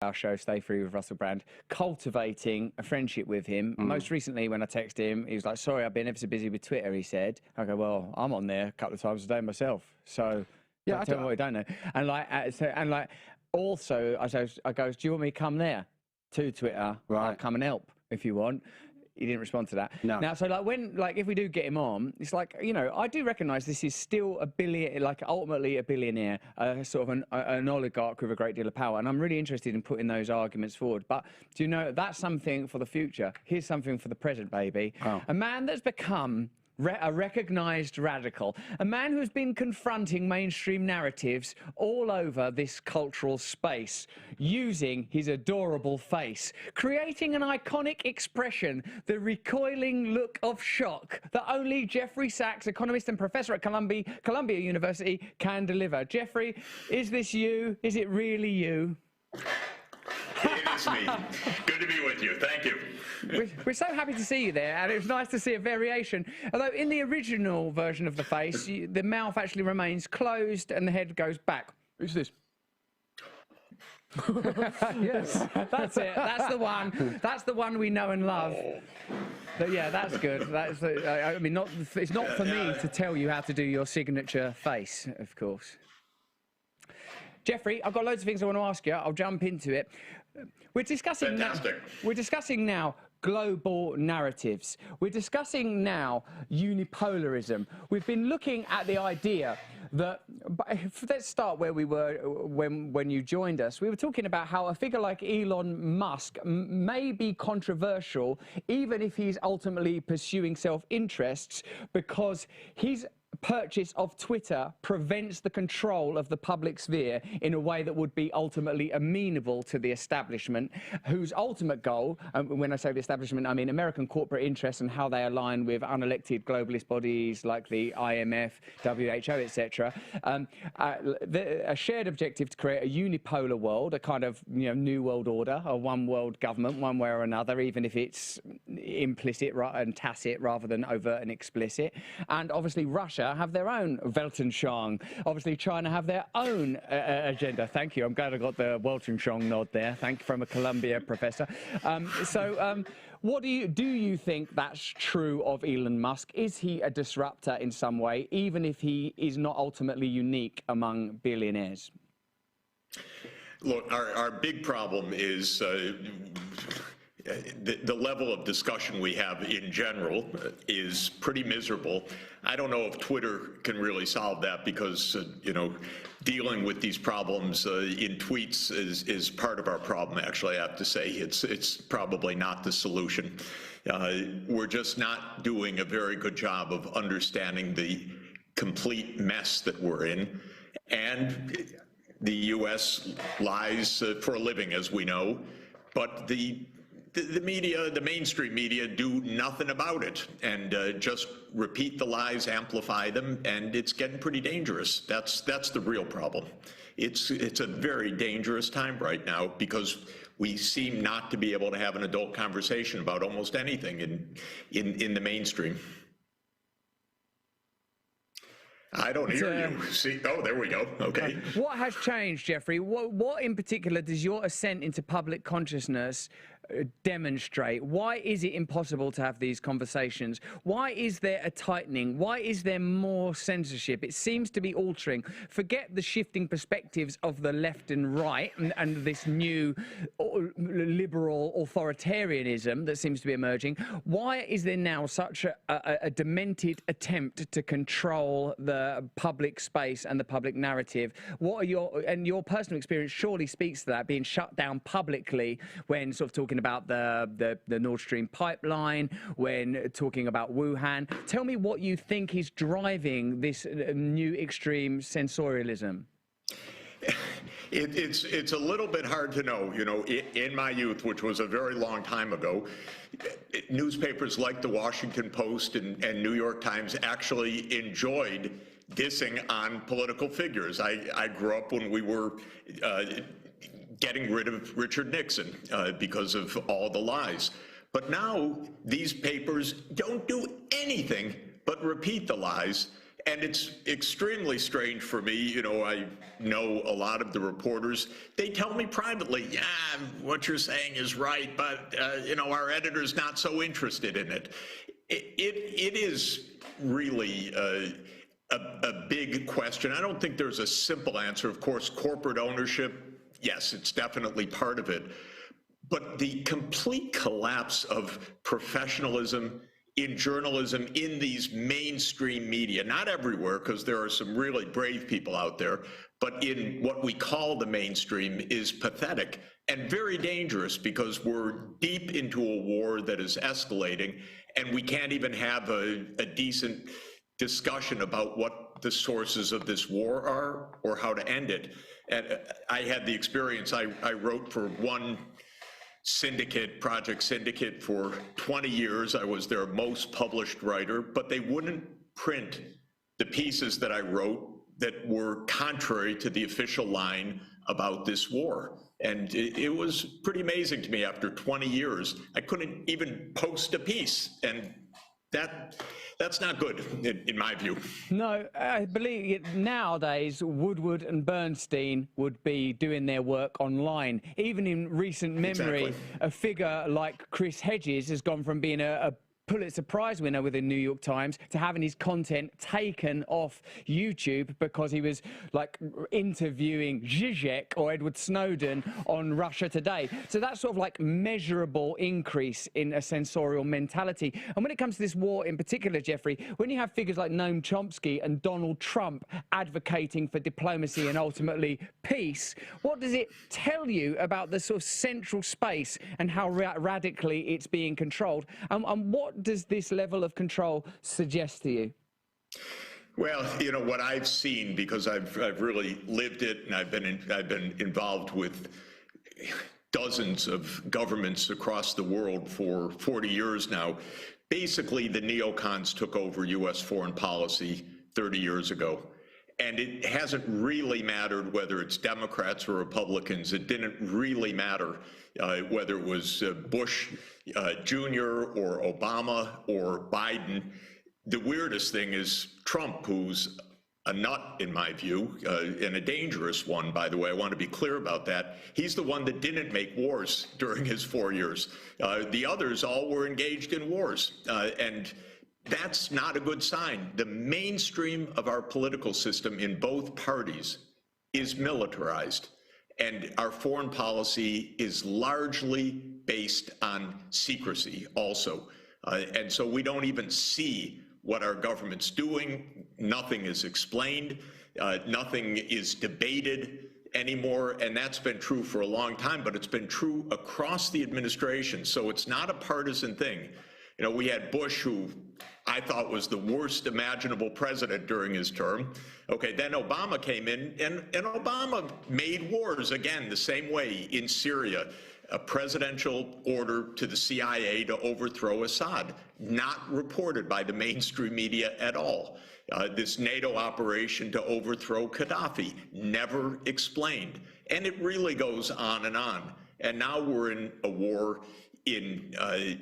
our show, Stay Free with Russell Brand, cultivating a friendship with him. Most recently, when I texted him, he was like, sorry, I've been ever so busy with Twitter, he said. I go, well, I'm on there a couple of times a day myself. So yeah, tell me what you don't know. And also, I goes, do you want me to come there to Twitter? Right. I'll come and help if you want. He didn't respond to that. No. Now, so if we do get him on, it's like, you know, I do recognise this is still ultimately a billionaire, sort of an oligarch with a great deal of power. And I'm really interested in putting those arguments forward. But do you know, that's something for the future. Here's something for the present, baby. Oh. A man that's become a recognised radical, a man who's been confronting mainstream narratives all over this cultural space, using his adorable face, creating an iconic expression, the recoiling look of shock that only Jeffrey Sachs, economist and professor at Columbia University, can deliver. Jeffrey, is this you? Is it really you? It is me. Good to be with you. Thank you. We're so happy to see you there, and it was nice to see a variation. Although in the original version of the face, the mouth actually remains closed and the head goes back. Who's this? Yes, that's it. That's the one. That's the one we know and love. So, yeah, that's good. That's. I mean, it's not for me to tell you how to do your signature face, of course. Jeffrey, I've got loads of things I want to ask you. I'll jump into it. We're discussing now global narratives. We're discussing now unipolarism. We've been looking at the idea that, let's start where we were when you joined us. We were talking about how a figure like Elon Musk may be controversial, even if he's ultimately pursuing self-interests, because his purchase of Twitter prevents the control of the public sphere in a way that would be ultimately amenable to the establishment, whose ultimate goal, when I say the establishment, I mean American corporate interests and how they align with unelected globalist bodies like the IMF, WHO, etc. A shared objective to create a unipolar world, a kind of new world order, a one world government, one way or another, even if it's implicit and tacit rather than overt and explicit. And obviously Russia have their own Weltanschauung. Obviously, China have their own agenda. Thank you. I'm glad I got the Weltanschauung nod there. Thank you, from a Columbia professor. What do you think that's true of Elon Musk? Is he a disruptor in some way, even if he is not ultimately unique among billionaires? Look, our big problem is the level of discussion we have in general is pretty miserable. I don't know if Twitter can really solve that because, dealing with these problems in tweets is part of our problem, actually, I have to say. It's probably not the solution. We're just not doing a very good job of understanding the complete mess that we're in. And the U.S. lies for a living, as we know, but the media, the mainstream media, do nothing about it and just repeat the lies, amplify them, and it's getting pretty dangerous. That's the real problem. It's a very dangerous time right now because we seem not to be able to have an adult conversation about almost anything in the mainstream. I don't hear you. See, oh, there we go. Okay. What has changed, Jeffrey? What in particular does your ascent into public consciousness demonstrate? Why is it impossible to have these conversations? Why is there a tightening? Why is there more censorship? It seems to be altering. Forget the shifting perspectives of the left and right and this new liberal authoritarianism that seems to be emerging. Why is there now such a demented attempt to control the public space and the public narrative? What are your personal experience surely speaks to that, being shut down publicly when sort of talking about the Nord Stream pipeline, when talking about Wuhan. Tell me what you think is driving this new extreme sensorialism. It's a little bit hard to know. In my youth, which was a very long time ago, newspapers like the Washington Post and New York Times actually enjoyed dissing on political figures. I grew up when we were getting rid of Richard Nixon because of all the lies. But now these papers don't do anything but repeat the lies And it's extremely strange for me. You know, I know a lot of the reporters. They tell me privately, yeah, what you're saying is right, but, you know, our editor's not so interested in it. It is really a big question. I don't think there's a simple answer. Of course, corporate ownership, yes, it's definitely part of it. But the complete collapse of professionalism in journalism in these mainstream media, not everywhere, because there are some really brave people out there, but in what we call the mainstream, is pathetic and very dangerous, because we're deep into a war that is escalating, and we can't even have a decent discussion about what the sources of this war are or how to end it. And I had the experience, I wrote for one Project Syndicate, for 20 years. I was their most published writer, but they wouldn't print the pieces that I wrote that were contrary to the official line about this war. And it was pretty amazing to me. After 20 years, I couldn't even post a piece, and that's not good, in my view. No, I believe nowadays Woodward and Bernstein would be doing their work online. Even in recent memory, exactly. A figure like Chris Hedges has gone from being a Pulitzer Prize winner with the New York Times to having his content taken off YouTube because he was like interviewing Zizek or Edward Snowden on Russia Today. So that's sort of like measurable increase in a censorial mentality. And when it comes to this war in particular, Jeffrey, when you have figures like Noam Chomsky and Donald Trump advocating for diplomacy and ultimately peace, what does it tell you about the sort of central space and how radically it's being controlled? And what does this level of control suggest to you? Well, you know, what I've seen, because I've really lived it, and I've been involved with dozens of governments across the world for 40 years now. Basically, the neocons took over U.S. foreign policy 30 years ago. And it hasn't really mattered whether it's Democrats or Republicans. It didn't really matter whether it was Bush Jr. or Obama or Biden. The weirdest thing is Trump, who's a nut, in my view, and a dangerous one, by the way. I want to be clear about that. He's the one that didn't make wars during his 4 years. The others all were engaged in wars. And that's not a good sign. The mainstream of our political system in both parties is militarized, and our foreign policy is largely based on secrecy also. And so we don't even see what our government's doing. Nothing is explained. Nothing is debated anymore, and that's been true for a long time, but it's been true across the administration. So it's not a partisan thing. You know, we had Bush, who I thought was the worst imaginable president during his term. Okay, then Obama came in, and Obama made wars again the same way in Syria. A presidential order to the CIA to overthrow Assad, not reported by the mainstream media at all. This NATO operation to overthrow Gaddafi, never explained. And it really goes on and on. And now we're in a war in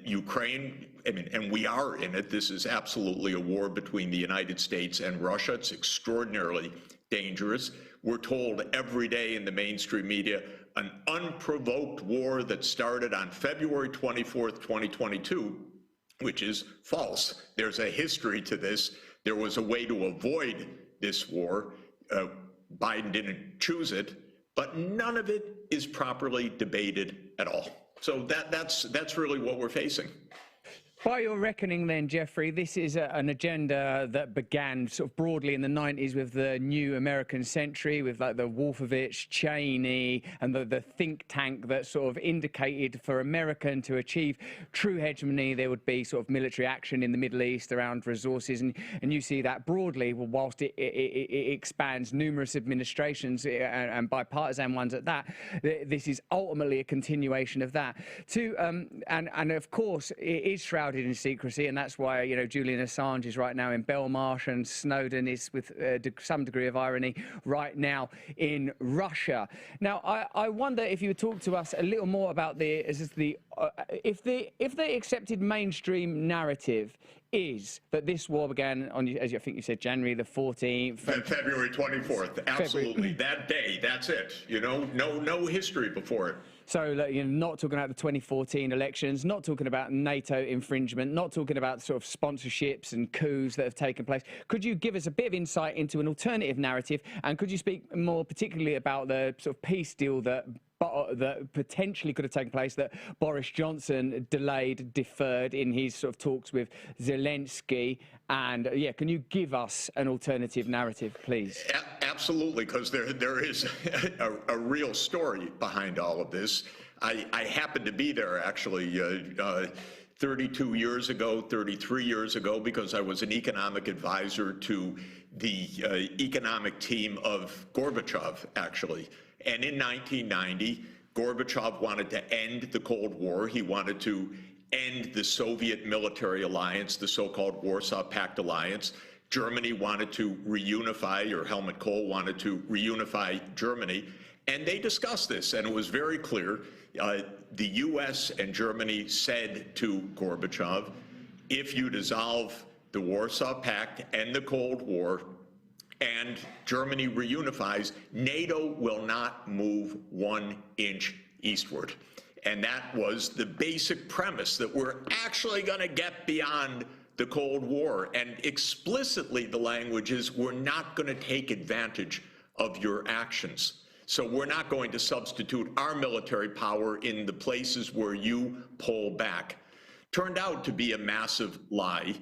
Ukraine. I mean, and we are in it. This is absolutely a war between the United States and Russia. It's extraordinarily dangerous. We're told every day in the mainstream media, an unprovoked war that started on February 24th, 2022, which is false. There's a history to this. There was a way to avoid this war. Biden didn't choose it, but none of it is properly debated at all. So that's really what we're facing. By your reckoning then, Jeffrey, this is an agenda that began sort of broadly in the 90s with the new American century, with like the Wolfowitz, Cheney, and the think tank that sort of indicated for America to achieve true hegemony, there would be sort of military action in the Middle East around resources. And you see that broadly, whilst it expands numerous administrations and bipartisan ones at that, this is ultimately a continuation of that. And of course, it is shrouded shrouded in secrecy, and that's why, you know, Julian Assange is right now in Belmarsh, and Snowden is, with some degree of irony, right now in Russia. Now, I wonder if you would talk to us a little more about if the accepted mainstream narrative is that this war began on, as I think you said, January the 14th. February 24th. Absolutely. That day. That's it. You know, no history before it. So, you're not talking about the 2014 elections, not talking about NATO infringement, not talking about sort of sponsorships and coups that have taken place. Could you give us a bit of insight into an alternative narrative, and could you speak more particularly about the sort of peace deal that potentially could have taken place, that Boris Johnson deferred in his sort of talks with Zelensky? And yeah, can you give us an alternative narrative, please? Absolutely, because there is a real story behind all of this. I happened to be there actually 32 years ago, 33 years ago, because I was an economic advisor to the economic team of Gorbachev, actually. And in 1990, Gorbachev wanted to end the Cold War. He wanted to end the Soviet military alliance, the so-called Warsaw Pact alliance. Germany wanted to reunify, or Helmut Kohl wanted to reunify Germany. And they discussed this, and it was very clear. The US and Germany said to Gorbachev, if you dissolve the Warsaw Pact and the Cold War, and Germany reunifies, NATO will not move 1 inch eastward. And that was the basic premise, that we're actually going to get beyond the Cold War. And explicitly, the language is, we're not going to take advantage of your actions. So we're not going to substitute our military power in the places where you pull back. Turned out to be a massive lie.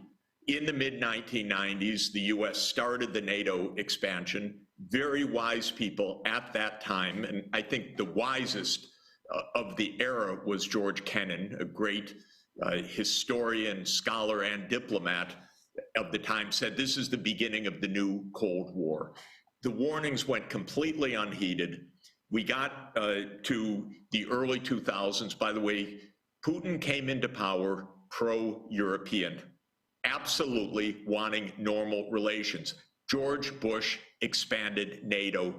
In the mid-1990s, the US started the NATO expansion. Very wise people at that time, and I think the wisest of the era was George Kennan, a great historian, scholar, and diplomat of the time, said this is the beginning of the new Cold War. The warnings went completely unheeded. We got to the early 2000s. By the way, Putin came into power pro-European, absolutely wanting normal relations. George Bush expanded NATO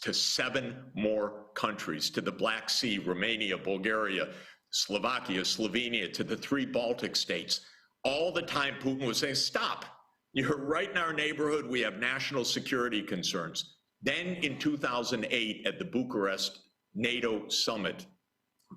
to 7 more countries, to the Black Sea, Romania, Bulgaria, Slovakia, Slovenia, to the 3 Baltic states. All the time Putin was saying, stop, you're right in our neighborhood, we have national security concerns. Then in 2008 at the Bucharest NATO summit,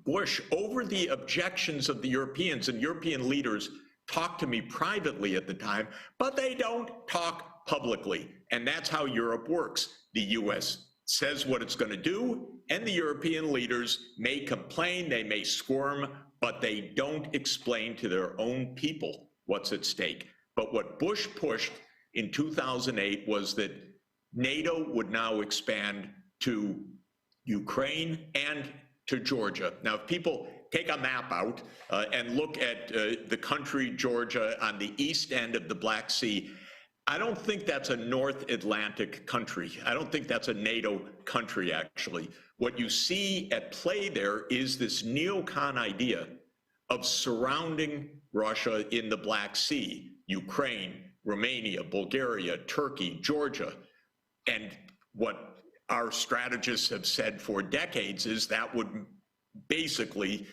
Bush, over the objections of the Europeans, and European leaders talked to me privately at the time, but they don't talk publicly. And that's how Europe works. The US says what it's going to do, and the European leaders may complain, they may squirm, but they don't explain to their own people what's at stake. But what Bush pushed in 2008 was that NATO would now expand to Ukraine and to Georgia. Now, if people take a map out and look at the country Georgia on the east end of the Black Sea, I don't think that's a North Atlantic country. I don't think that's a NATO country, actually. What you see at play there is this neocon idea of surrounding Russia in the Black Sea, Ukraine, Romania, Bulgaria, Turkey, Georgia. And what our strategists have said for decades is that would basically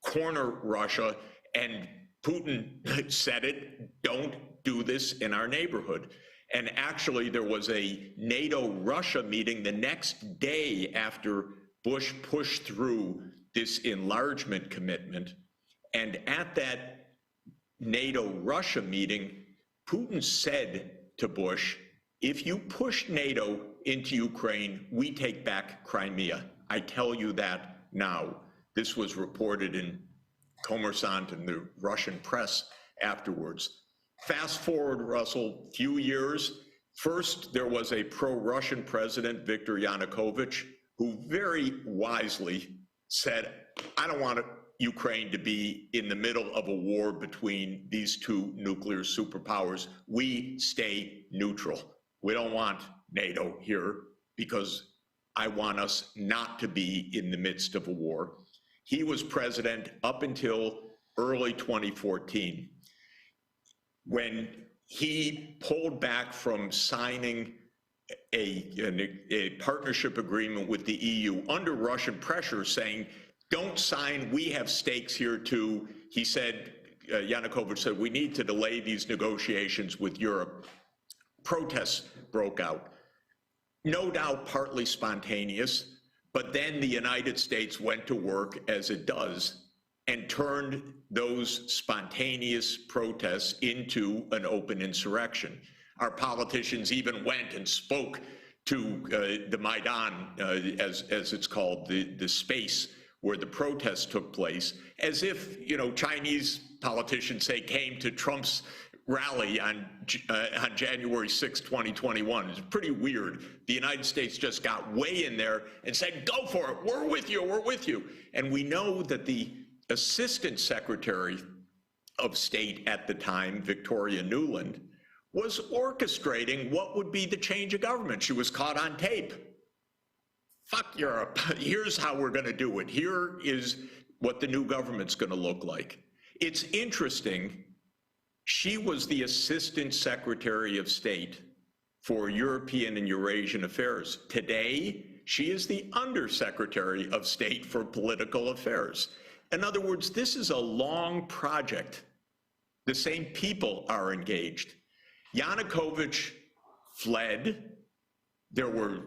corner Russia, and Putin said it, don't do this in our neighborhood. And actually there was a NATO-Russia meeting the next day after Bush pushed through this enlargement commitment. And at that NATO-Russia meeting, Putin said to Bush, if you push NATO into Ukraine, we take back Crimea. I tell you that now. This was reported in Kommersant and the Russian press afterwards. Fast forward, Russell, few years. First, there was a pro-Russian president, Viktor Yanukovych, who very wisely said, I don't want Ukraine to be in the middle of a war between these 2 nuclear superpowers. We stay neutral. We don't want NATO here because I want us not to be in the midst of a war. He was president up until early 2014, when he pulled back from signing a partnership agreement with the EU under Russian pressure, saying, don't sign, we have stakes here too. He said, Yanukovych said, we need to delay these negotiations with Europe. Protests broke out. No doubt partly spontaneous, but then the United States went to work, as it does, and turned those spontaneous protests into an open insurrection. Our politicians even went and spoke to the Maidan, as it's called, the space where the protests took place, as if, you know, Chinese politicians, say, came to Trump's rally on January 6, 2021. It's pretty weird. The United States just got way in there and said, go for it, we're with you, we're with you. And we know that the Assistant Secretary of State at the time, Victoria Nuland, was orchestrating what would be the change of government. She was caught on tape. Fuck Europe, here's how we're gonna do it. Here is what the new government's gonna look like. It's interesting, she was the Assistant Secretary of State for European and Eurasian Affairs. Today, she is the Undersecretary of State for Political Affairs. In other words, this is a long project. The same people are engaged. Yanukovych fled. There were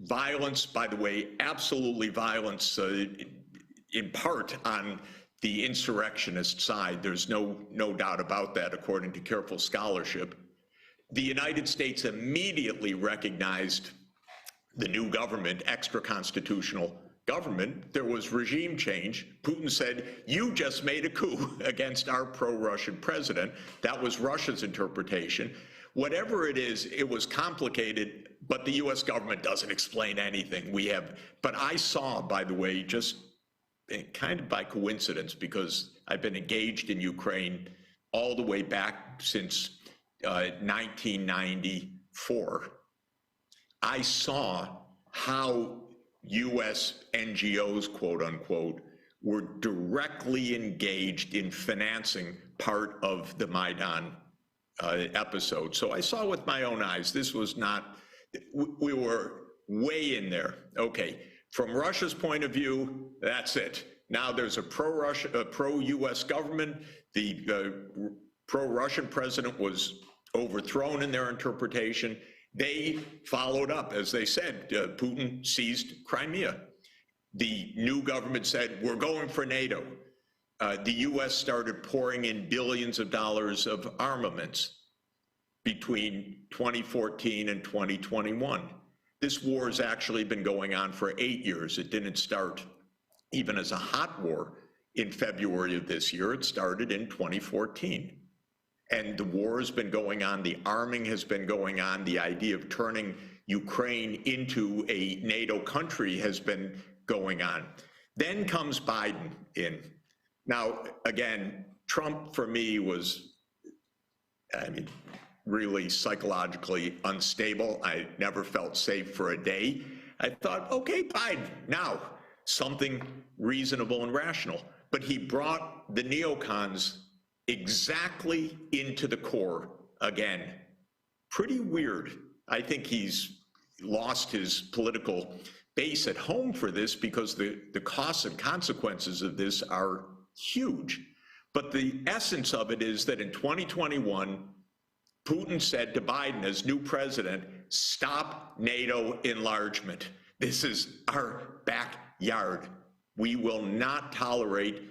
violence, by the way, absolutely violence, in part on the insurrectionist side. There's no doubt about that, according to careful scholarship. The United States immediately recognized the new government, extra-constitutional government. There was regime change. Putin said, you just made a coup against our pro-Russian president. That was Russia's interpretation. Whatever it is, it was complicated, but the US government doesn't explain anything. But I saw, by the way, just kind of by coincidence, because I've been engaged in Ukraine all the way back since 1994. I saw how US NGOs, quote unquote, were directly engaged in financing part of the Maidan episode. So I saw with my own eyes, this was not, we were way in there. Okay, from Russia's point of view, that's it. Now there's a pro-Russia, pro-US government. The pro-Russian president was overthrown in their interpretation. They followed up, as they said, Putin seized Crimea. The new government said, we're going for NATO. The US started pouring in billions of dollars of armaments between 2014 and 2021. This war has actually been going on for 8 years. It didn't start even as a hot war in February of this year. It started in 2014. And the war has been going on, the arming has been going on, the idea of turning Ukraine into a NATO country has been going on. Then comes Biden in. Now, again, Trump for me was, I mean, really psychologically unstable. I never felt safe for a day. I thought, okay, Biden, now something reasonable and rational. But he brought the neocons exactly into the core again. Pretty weird. I think he's lost his political base at home for this, because the costs and consequences of this are huge. But the essence of it is that in 2021, Putin said to Biden as new president, stop NATO enlargement. This is our backyard. We will not tolerate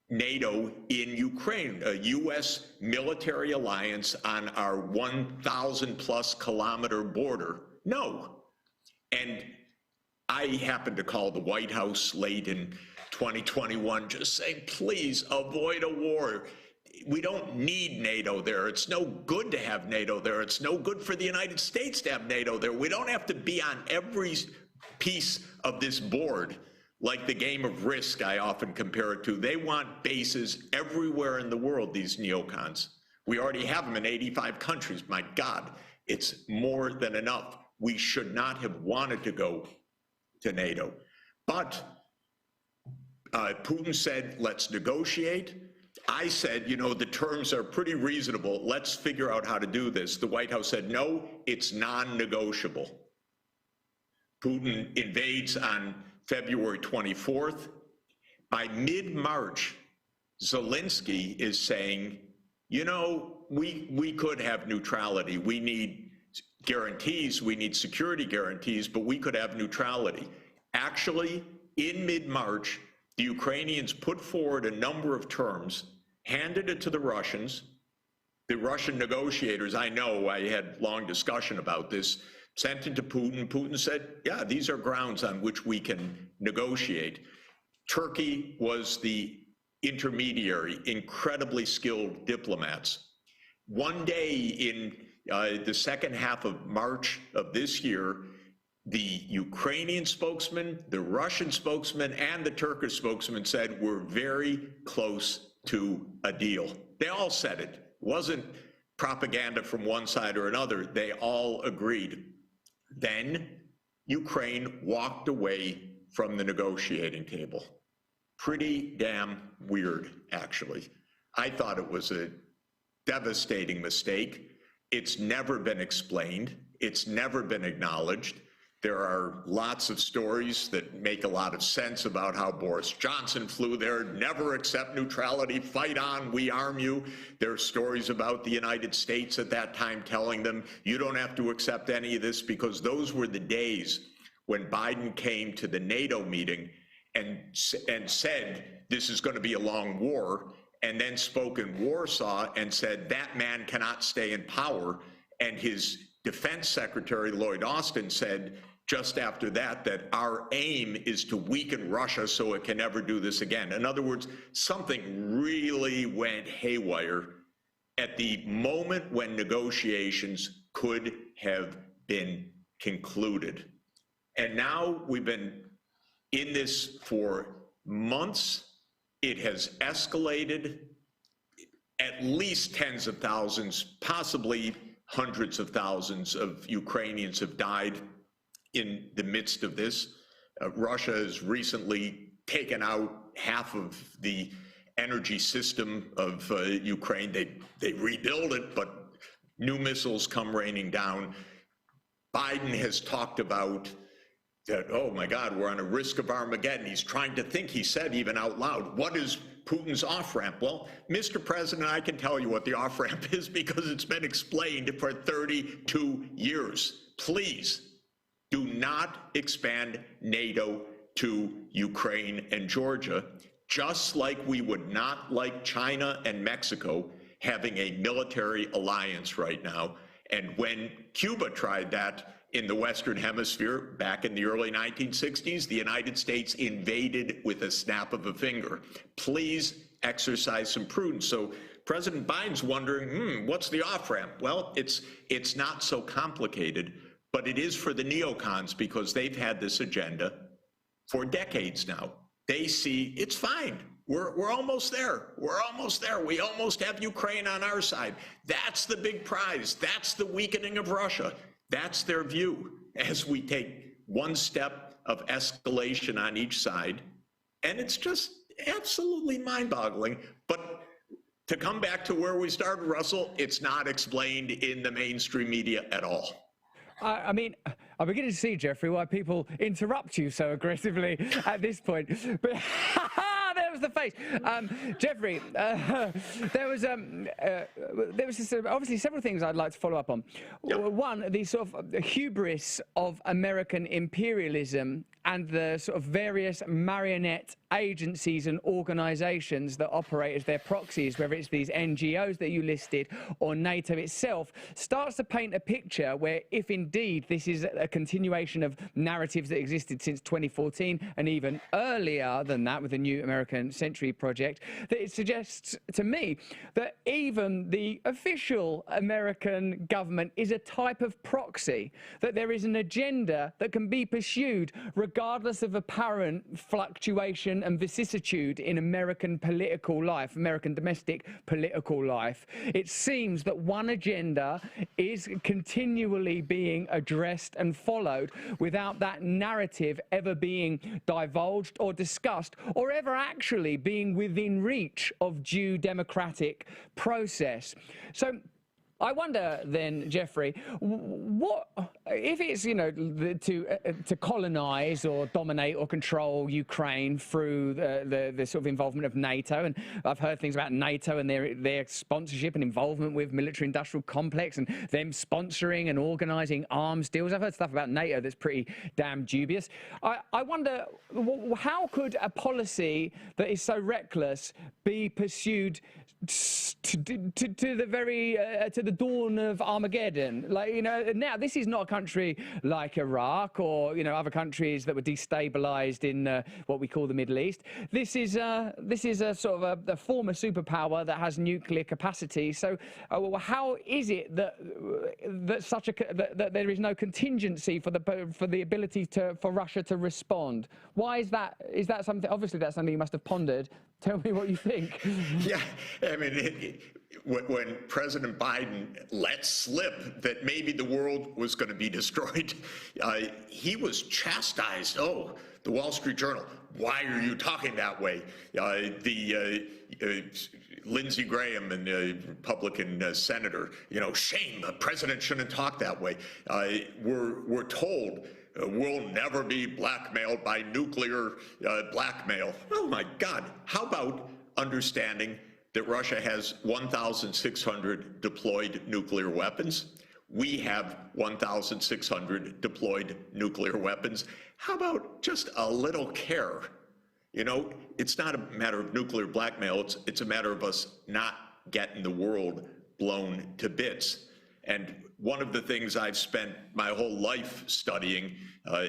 NATO in Ukraine, a US military alliance on our 1,000+ kilometer border. No. And I happened to call the White House late in 2021, just saying, please avoid a war. We don't need NATO there. It's no good to have NATO there. It's no good for the United States to have NATO there. We don't have to be on every piece of this board. Like the game of Risk, I often compare it to. They want bases everywhere in the world, these neocons. We already have them in 85 countries. My God, it's more than enough. We should not have wanted to go to NATO. But Putin said, let's negotiate. I said, you know, the terms are pretty reasonable. Let's figure out how to do this. The White House said, no, it's non-negotiable. Putin invades on February 24th. By mid-March, Zelensky is saying, you know, we could have neutrality. We need guarantees, we need security guarantees, but we could have neutrality. Actually, in mid-March, the Ukrainians put forward a number of terms, handed it to the Russians. The Russian negotiators, I know, I had long discussion about this, sent it to Putin. Putin said, yeah, these are grounds on which we can negotiate. Turkey was the intermediary, incredibly skilled diplomats. One day in the second half of March of this year, the Ukrainian spokesman, the Russian spokesman, and the Turkish spokesman said, we're very close to a deal. They all said it. It wasn't propaganda from one side or another. They all agreed. Then Ukraine walked away from the negotiating table. Pretty damn weird, actually. I thought it was a devastating mistake. It's never been explained. It's never been acknowledged. There are lots of stories that make a lot of sense about how Boris Johnson flew there, never accept neutrality, fight on, we arm you. There are stories about the United States at that time telling them, you don't have to accept any of this, because those were the days when Biden came to the NATO meeting and said, this is going to be a long war, and then spoke in Warsaw and said, that man cannot stay in power. And his Defense Secretary Lloyd Austin said just after that, that our aim is to weaken Russia so it can never do this again. In other words, something really went haywire at the moment when negotiations could have been concluded. And now we've been in this for months. It has escalated. At least tens of thousands, possibly hundreds of thousands of Ukrainians have died in the midst of this. Russia has recently taken out half of the energy system of Ukraine. They rebuild it, but new missiles come raining down. Biden has talked about that, oh my God, we're on a risk of Armageddon. He's trying to think, he said even out loud, what is Putin's off-ramp? Well, Mr. President, I can tell you what the off-ramp is because it's been explained for 32 years. Please do not expand NATO to Ukraine and Georgia, just like we would not like China and Mexico having a military alliance right now. And when Cuba tried that in the Western Hemisphere back in the early 1960s, the United States invaded with a snap of a finger. Please exercise some prudence. So President Biden's wondering, what's the off-ramp? Well, it's not so complicated, but it is for the neocons because they've had this agenda for decades now. They see it's fine. We're almost there. We're almost there. We almost have Ukraine on our side. That's the big prize. That's the weakening of Russia. That's their view as we take one step of escalation on each side. And it's just absolutely mind-boggling. But to come back to where we started, Russell, it's not explained in the mainstream media at all. I mean, I'm beginning to see, Jeffrey, why people interrupt you so aggressively at this point. But there was the face. Jeffrey, there was obviously several things I'd like to follow up on. Yep. One, the sort of hubris of American imperialism and the sort of various marionette agencies and organizations that operate as their proxies, whether it's these NGOs that you listed or NATO itself, starts to paint a picture where, if indeed this is a continuation of narratives that existed since 2014 and even earlier than that with the New American Century Project, that it suggests to me that even the official American government is a type of proxy, that there is an agenda that can be pursued regardless regardless of apparent fluctuation and vicissitude in American political life, American domestic political life, it seems that one agenda is continually being addressed and followed without that narrative ever being divulged or discussed, or ever actually being within reach of due democratic process. So I wonder then, Jeffrey, what if it's, you know, to colonize or dominate or control Ukraine through the sort of involvement of NATO? And I've heard things about NATO and their sponsorship and involvement with military-industrial complex and them sponsoring and organizing arms deals. I've heard stuff about NATO that's pretty damn dubious. I wonder, how could a policy that is so reckless be pursued to the dawn of Armageddon? Like, you know, now this is not a country like Iraq or, you know, other countries that were destabilized in what we call the Middle East. This is a sort of a former superpower that has nuclear capacity. So how is it that that there is no contingency for the ability for Russia to respond? Why is that? Is that something? Obviously, that's something you must have pondered. Tell me what you think. Yeah, I mean, when President Biden let slip that maybe the world was going to be destroyed, he was chastised. Oh, the Wall Street Journal, why are you talking that way? Lindsey Graham, and the Republican senator, you know, shame, the president shouldn't talk that way. We're told we'll never be blackmailed by nuclear blackmail. Oh my God, how about understanding that Russia has 1,600 deployed nuclear weapons? We have 1,600 deployed nuclear weapons. How about just a little care? You know, it's not a matter of nuclear blackmail, it's a matter of us not getting the world blown to bits. And one of the things I've spent my whole life studying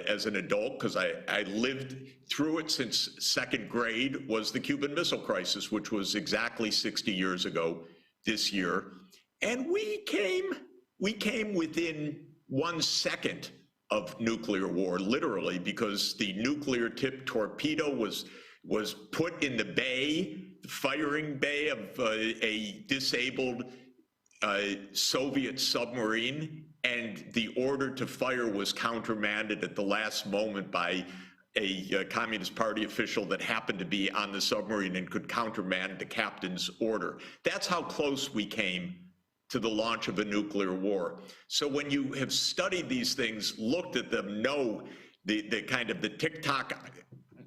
as an adult, because I lived through it since second grade, was the Cuban Missile Crisis, which was exactly 60 years ago this year. And we came within 1 second of nuclear war, literally, because the nuclear tipped torpedo was put in the bay, the firing bay of a disabled Soviet submarine, and the order to fire was countermanded at the last moment by a Communist Party official that happened to be on the submarine and could countermand the captain's order. That's how close we came to the launch of a nuclear war. So when you have studied these things, looked at them, know the kind of the tick-tock,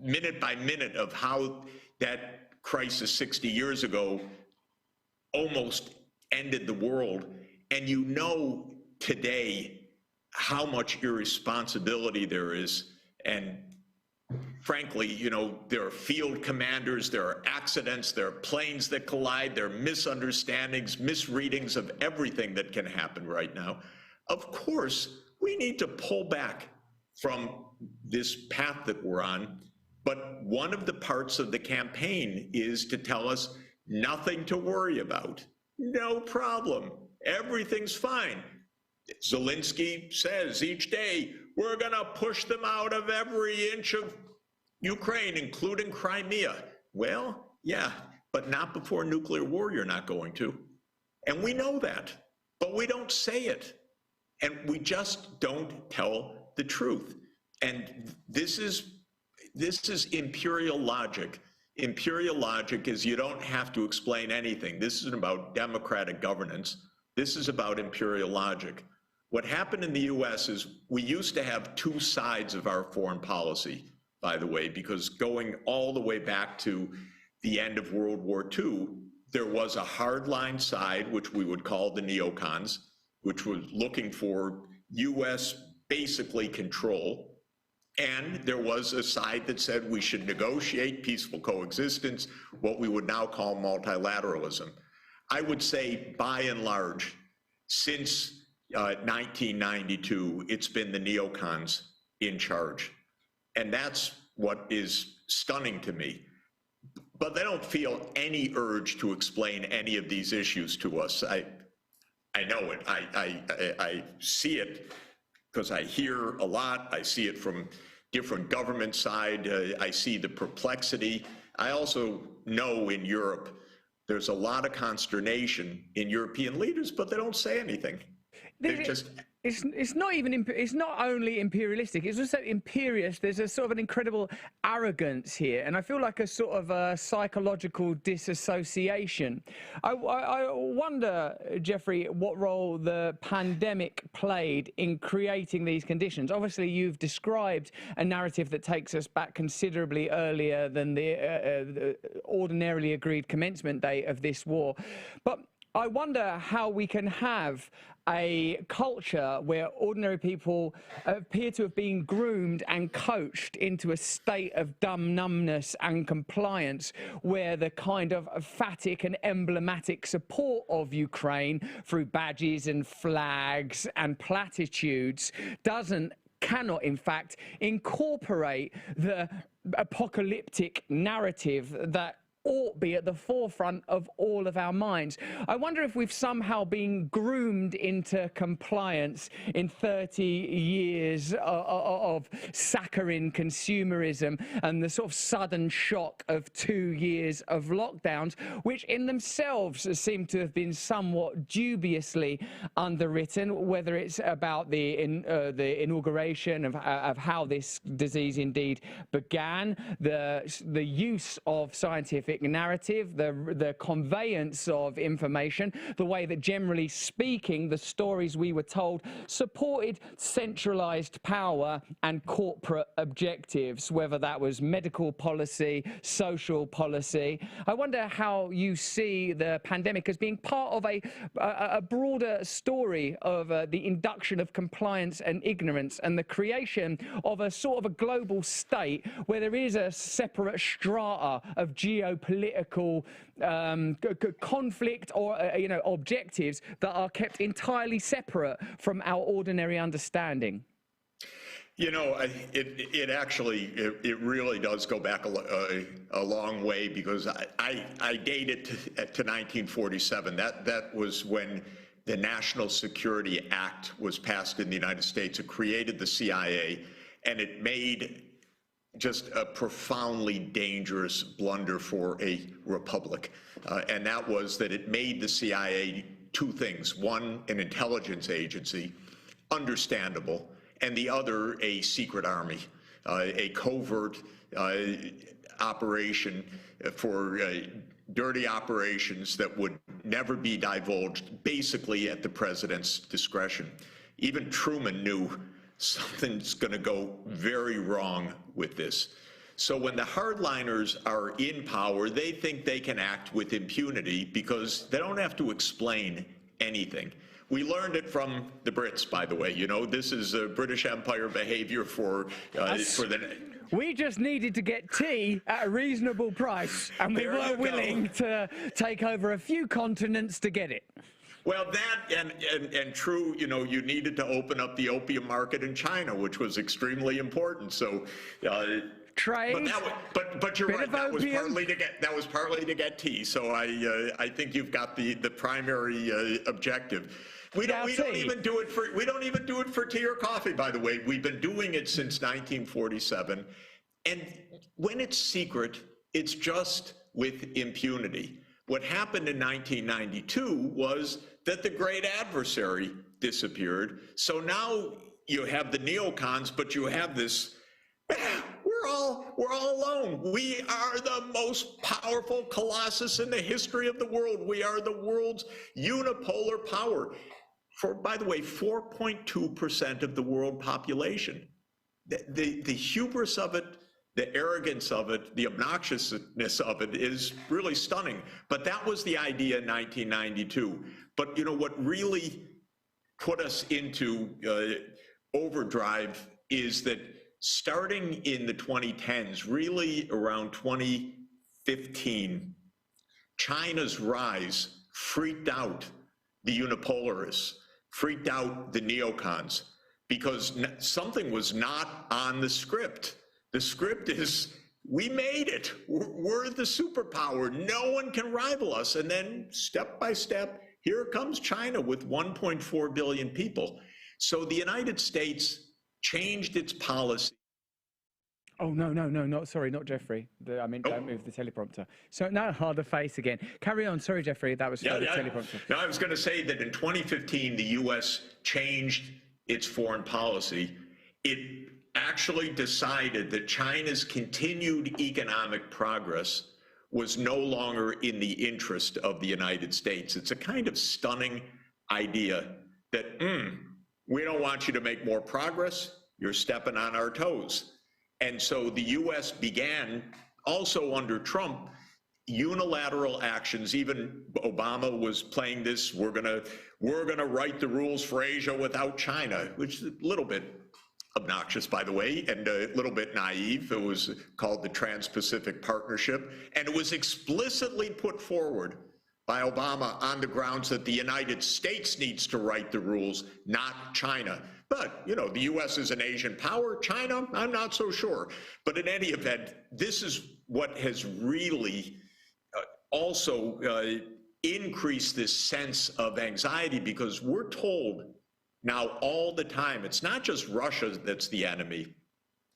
minute by minute of how that crisis 60 years ago almost ended the world, and you know today how much irresponsibility there is. And frankly, you know, there are field commanders, there are accidents, there are planes that collide, there are misunderstandings, misreadings of everything that can happen right now. Of course, we need to pull back from this path that we're on. But one of the parts of the campaign is to tell us nothing to worry about. No problem. Everything's fine. Zelensky says each day, we're going to push them out of every inch of Ukraine, including Crimea. Well, yeah, but not before nuclear war, you're not going to. And we know that, but we don't say it. And we just don't tell the truth. And this is imperial logic. Imperial logic is you don't have to explain anything. This isn't about democratic governance. This is about imperial logic. What happened in the US is we used to have two sides of our foreign policy, by the way, because going all the way back to the end of World War II, there was a hardline side, which we would call the neocons, which was looking for US basically control. And there was a side that said we should negotiate peaceful coexistence, what we would now call multilateralism. I would say, by and large, since 1992, it's been the neocons in charge. And that's what is stunning to me. But they don't feel any urge to explain any of these issues to us. I know it. I see it because I hear a lot. I see it from different government side. I see the perplexity. I also know in Europe, there's a lot of consternation in European leaders, but they don't say anything. They're just... It's not even, it's not only imperialistic, it's also imperious. There's a sort of an incredible arrogance here, and I feel like a sort of a psychological disassociation. I wonder, Jeffrey, what role the pandemic played in creating these conditions. Obviously, you've described a narrative that takes us back considerably earlier than the ordinarily agreed commencement date of this war, but I wonder how we can have a culture where ordinary people appear to have been groomed and coached into a state of dumb numbness and compliance, where the kind of emphatic and emblematic support of Ukraine through badges and flags and platitudes cannot in fact incorporate the apocalyptic narrative that ought be at the forefront of all of our minds. I wonder if we've somehow been groomed into compliance in 30 years of saccharine consumerism and the sort of sudden shock of 2 years of lockdowns, which in themselves seem to have been somewhat dubiously underwritten, whether it's about the inauguration of how this disease indeed began, the use of scientific narrative, the conveyance of information, the way that generally speaking the stories we were told supported centralized power and corporate objectives, whether that was medical policy, social policy. I wonder how you see the pandemic as being part of a broader story of the induction of compliance and ignorance and the creation of a sort of a global state where there is a separate strata of geopolitical conflict or objectives that are kept entirely separate from our ordinary understanding. You know, it really does go back a long way, because I date it to 1947. That was when the National Security Act was passed in the United States. It created the CIA, and it made just a profoundly dangerous blunder for a republic. And that was that it made the CIA two things. One, an intelligence agency, understandable, and the other, a secret army, a covert operation for dirty operations that would never be divulged, basically at the president's discretion. Even Truman knew something's going to go very wrong with this. So when the hardliners are in power, they think they can act with impunity because they don't have to explain anything. We learned it from the Brits, by the way. You know, this is British Empire behavior for the... We just needed to get tea at a reasonable price, and we were willing to take over a few continents to get it. Well, that and true, you know, you needed to open up the opium market in China, which was extremely important. So, trade. But you're right. That was partly to get tea. So I think you've got the primary objective. We don't even do it for tea or coffee, by the way. We've been doing it since 1947, and when it's secret, it's just with impunity. What happened in 1992 was that the great adversary disappeared. So now you have the neocons, but you have this, we're all alone. We are the most powerful colossus in the history of the world. We are the world's unipolar power. For, by the way, 4.2% of the world population. The hubris of it, the arrogance of it, the obnoxiousness of it is really stunning. But that was the idea in 1992. But you know what really put us into overdrive is that starting in the 2010s, really around 2015, China's rise freaked out the unipolarists, freaked out the neocons, because something was not on the script. The script is, we made it. We're the superpower. No one can rival us. And then step by step, here comes China with 1.4 billion people. So the United States changed its policy. Oh, no, not sorry, not Jeffrey. I mean, don't move the teleprompter. So, no, the face again. Carry on. Sorry, Jeffrey, that was the teleprompter. No, I was going to say that in 2015, the U.S. changed its foreign policy. It actually decided that China's continued economic progress was no longer in the interest of the United States. It's a kind of stunning idea that, we don't want you to make more progress. You're stepping on our toes. And so the U.S. began, also under Trump, unilateral actions. Even Obama was playing this, we're gonna write the rules for Asia without China, which is a little bit obnoxious, by the way, and a little bit naive. It was called the Trans-Pacific Partnership, and it was explicitly put forward by Obama on the grounds that the United States needs to write the rules, not China. But, you know, the U.S. is an Asian power. China, I'm not so sure. But in any event, this is what has really also increased this sense of anxiety, because we're told now all the time, it's not just Russia that's the enemy,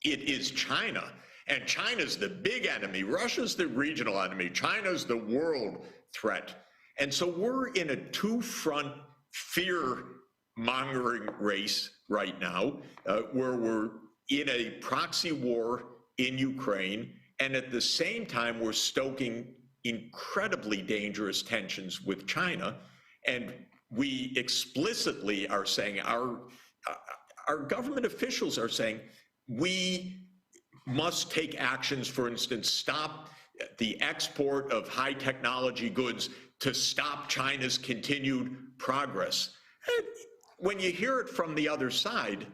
it is China. And China's the big enemy. Russia's the regional enemy. China's the world threat. And so we're in a two-front fear-mongering race right now, where we're in a proxy war in Ukraine, and at the same time, we're stoking incredibly dangerous tensions with China. And we explicitly are saying, our government officials are saying, we must take actions, for instance, stop the export of high technology goods to stop China's continued progress. And when you hear it from the other side,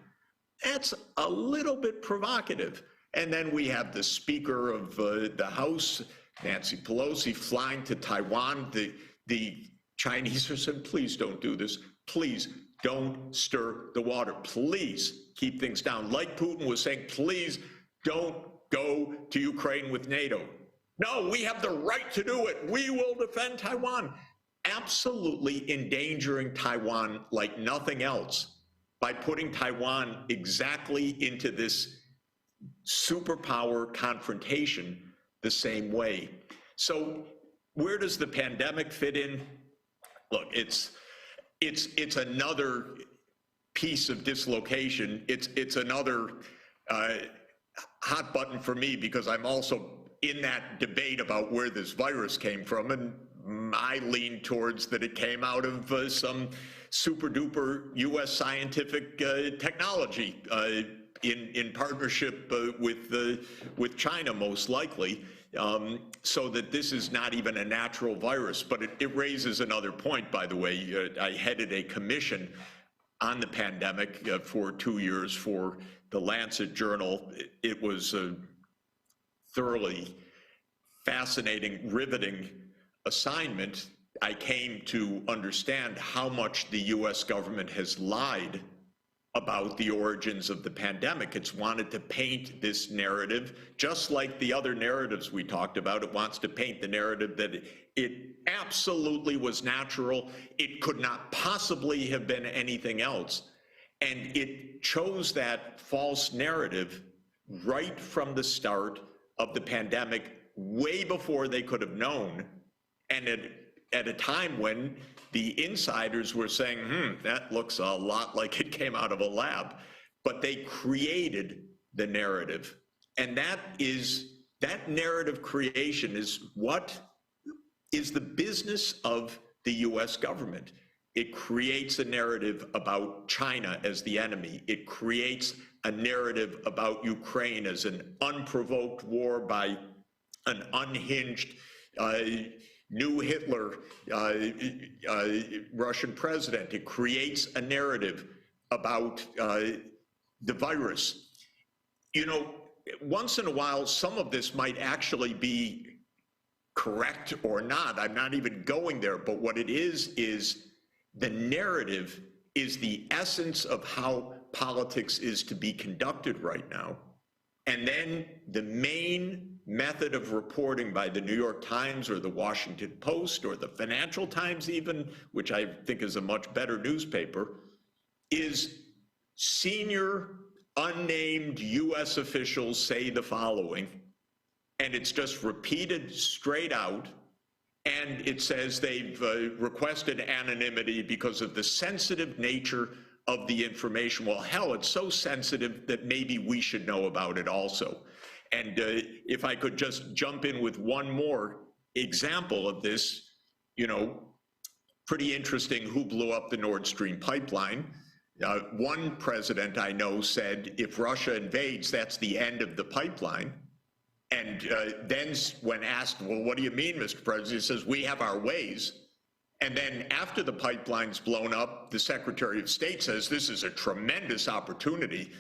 that's a little bit provocative. And then we have the Speaker of the House, Nancy Pelosi, flying to Taiwan. The Chinese are saying, please don't do this. Please don't stir the water. Please keep things down. Like Putin was saying, please don't go to Ukraine with NATO. No, we have the right to do it. We will defend Taiwan. Absolutely endangering Taiwan like nothing else by putting Taiwan exactly into this superpower confrontation the same way. So where does the pandemic fit in? Look, it's another piece of dislocation. It's another hot button for me, because I'm also in that debate about where this virus came from, and I lean towards that it came out of some super duper U.S. scientific technology in partnership with China, most likely, so that this is not even a natural virus. But it raises another point, by the way. I headed a commission on the pandemic for 2 years for the Lancet Journal. It was a thoroughly fascinating, riveting assignment. I came to understand how much the U.S. government has lied about the origins of the pandemic. It's wanted to paint this narrative, just like the other narratives we talked about. It wants to paint the narrative that it absolutely was natural. It could not possibly have been anything else. And it chose that false narrative right from the start of the pandemic, way before they could have known. And at a time when the insiders were saying, that looks a lot like it came out of a lab. But they created the narrative. And that narrative creation is what is the business of the US government. It creates a narrative about China as the enemy. It creates a narrative about Ukraine as an unprovoked war by an unhinged new Hitler Russian president. It creates a narrative about the virus. You know, once in a while, some of this might actually be correct or not. I'm not even going there, but what it is the narrative is the essence of how politics is to be conducted right now. And then the main method of reporting by the New York Times or the Washington Post or the Financial Times even, which I think is a much better newspaper, is senior unnamed U.S. officials say the following, and it's just repeated straight out, and it says they've requested anonymity because of the sensitive nature of the information. Well, hell, it's so sensitive that maybe we should know about it also. And if I could just jump in with one more example of this, you know, pretty interesting, who blew up the Nord Stream pipeline. One president I know said, if Russia invades, that's the end of the pipeline. And then when asked, well, what do you mean, Mr. President? He says, we have our ways. And then after the pipeline's blown up, the Secretary of State says, this is a tremendous opportunity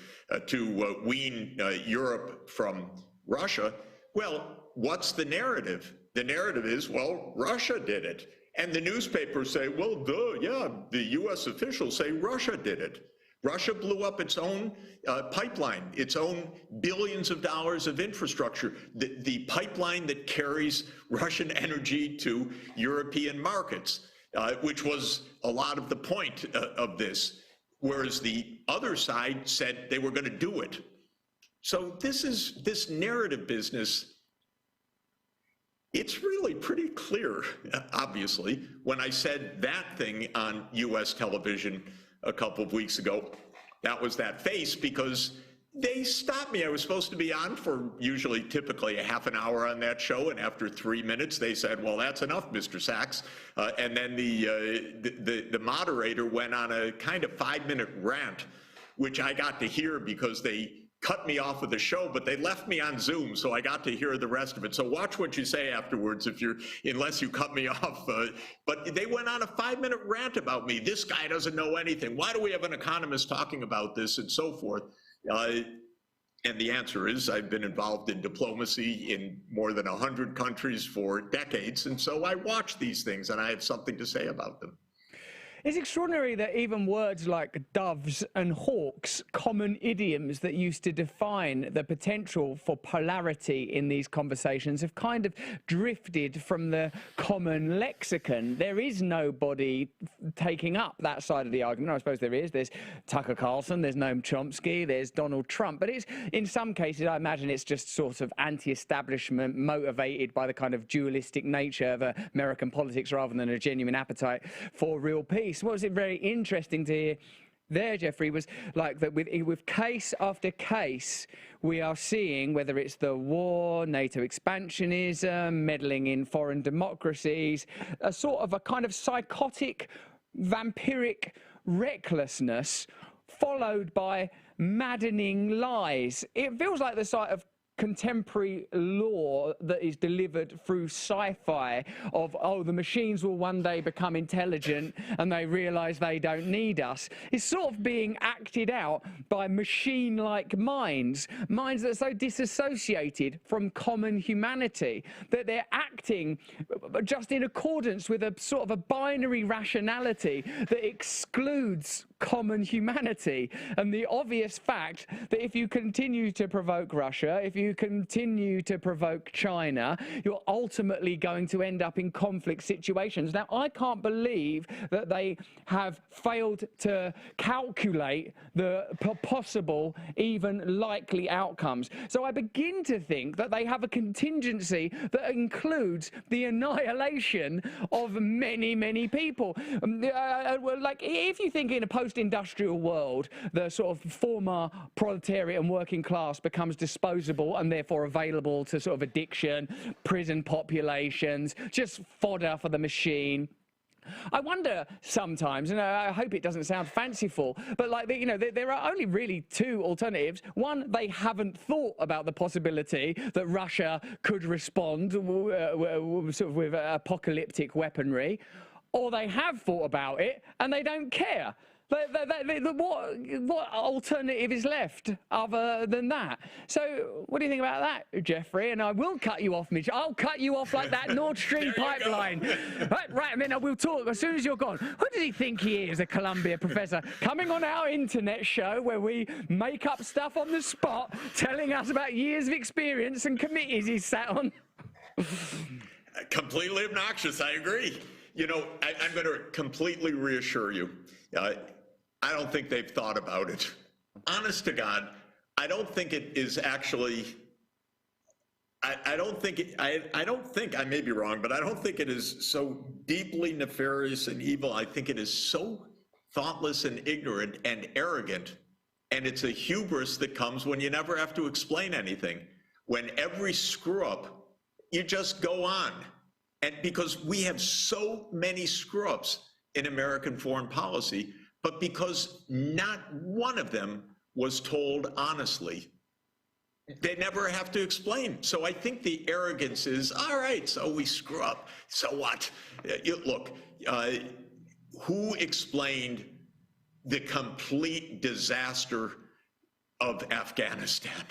to wean Europe from Russia. Well, what's the narrative? The narrative is, well, Russia did it. And the newspapers say, well, duh, yeah, the U.S. officials say Russia did it. Russia blew up its own pipeline, its own billions of dollars of infrastructure, the pipeline that carries Russian energy to European markets, which was a lot of the point of this, whereas the other side said they were going to do it. So this narrative business, it's really pretty clear, obviously. When I said that thing on U.S. television a couple of weeks ago, that was that face, because they stopped me. I was supposed to be on for typically a half an hour on that show, and after 3 minutes, they said, well, that's enough, Mr. Sachs. And then the moderator went on a kind of 5-minute rant, which I got to hear because they cut me off of the show, but they left me on Zoom, so I got to hear the rest of it. So watch what you say afterwards, unless you cut me off. But they went on a 5-minute rant about me. This guy doesn't know anything. Why do we have an economist talking about this, and so forth? And the answer is, I've been involved in diplomacy in more than 100 countries for decades, and so I watch these things, and I have something to say about them. It's extraordinary that even words like doves and hawks, common idioms that used to define the potential for polarity in these conversations, have kind of drifted from the common lexicon. There is nobody taking up that side of the argument. I suppose there is. There's Tucker Carlson, there's Noam Chomsky, there's Donald Trump. But it's, in some cases, I imagine it's just sort of anti-establishment, motivated by the kind of dualistic nature of American politics rather than a genuine appetite for real peace. What was it very interesting to hear there, Jeffrey, was like that with case after case, we are seeing, whether it's the war, NATO expansionism, meddling in foreign democracies, a kind of psychotic, vampiric recklessness followed by maddening lies. It feels like the sort of contemporary law that is delivered through sci-fi of, oh, the machines will one day become intelligent and they realize they don't need us, is sort of being acted out by machine-like minds that are so disassociated from common humanity that they're acting just in accordance with a sort of a binary rationality that excludes common humanity, and the obvious fact that if you continue to provoke Russia, if you continue to provoke China, you're ultimately going to end up in conflict situations. Now, I can't believe that they have failed to calculate the possible, even likely outcomes. So I begin to think that they have a contingency that includes the annihilation of many, many people. Like, if you think in a post-industrial world, the sort of former proletariat and working class becomes disposable and therefore available to sort of addiction, prison populations, just fodder for the machine. I wonder sometimes, and I hope it doesn't sound fanciful, but like, you know, there are only really two alternatives. One, they haven't thought about the possibility that Russia could respond sort of with apocalyptic weaponry, or they have thought about it and they don't care. What alternative is left other than that? So what do you think about that, Jeffrey? And I will cut you off, Mitch. I'll cut you off like that Nord Stream pipeline. Right, and then we'll talk as soon as you're gone. Who does he think he is, a Columbia professor, coming on our internet show where we make up stuff on the spot, telling us about years of experience and committees he's sat on? Completely obnoxious, I agree. You know, I'm going to completely reassure you. I don't think they've thought about it. Honest to God, I don't think it is actually. I don't think I don't think, I may be wrong, but I don't think it is so deeply nefarious and evil. I think it is so thoughtless and ignorant and arrogant. And it's a hubris that comes when you never have to explain anything. When every screw up, you just go on. And because we have so many screw ups in American foreign policy, but because not one of them was told honestly, they never have to explain. So I think the arrogance is, all right, so we screw up. So what? Look, who explained the complete disaster of Afghanistan?